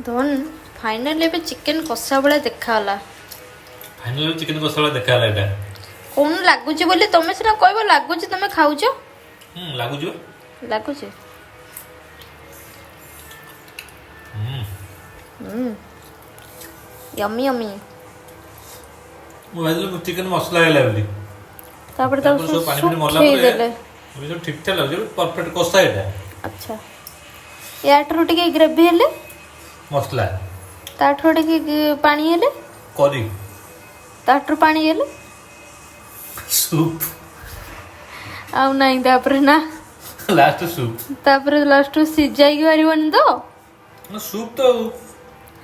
धन फाइनली ଏବେ ଚିକେନ କଷା ଭଳିଆ ଦେଖାଗଲା। फाइनली चिकन कषा वाला देखा है एटा कौन ଲାଗୁଛି ବୋଲି ତମେ ସିନା କହିବ ଲାଗୁଛି ତମେ ଖାଉଛ लागु जो ଲାଗୁଛି यम्मी यम्मी मु भाजलो चिकन मसला हेला बोली तापर तापर सब पानी में मरला सुखेई पर देले अभी सब ठीक ठाक लागो परफेक्ट कषा एटा अच्छा याठरो टिके ग्रेवी हेले मसला ताठरो टिके पानी हेले करी ताठरो पानी हेले सूप आउ नहीं तापर ना लास्ट सूप तापर लास्ट सिजाई के मारिबन तो ना सूप तो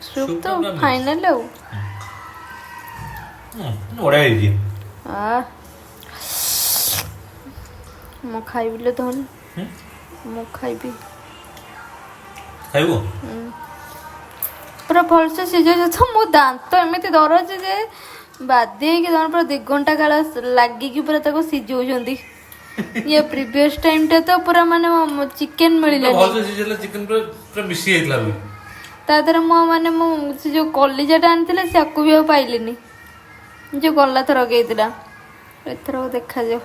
सूप तो फाइनल हो ओडा है जी आ मो खाइबिले धन मो खाइबी खाइबो पूरा भल से सिझे तो मो दांत एमती दरज जे बाध्य कि जन पूरा 2 घंटा काल लागिकी पूरा ताको सिझौछंती ये प्रीवियस टाइम टे तो पूरा माने चिकन मिलिला बहुत से चीज चिकन पूरा मिसी आइतला भी तादर मो माने मो से जो कॉलेजटा आनथिले साकु भी पाइलिनी जो गल्ला थर गईतिला एथर देखा जाओ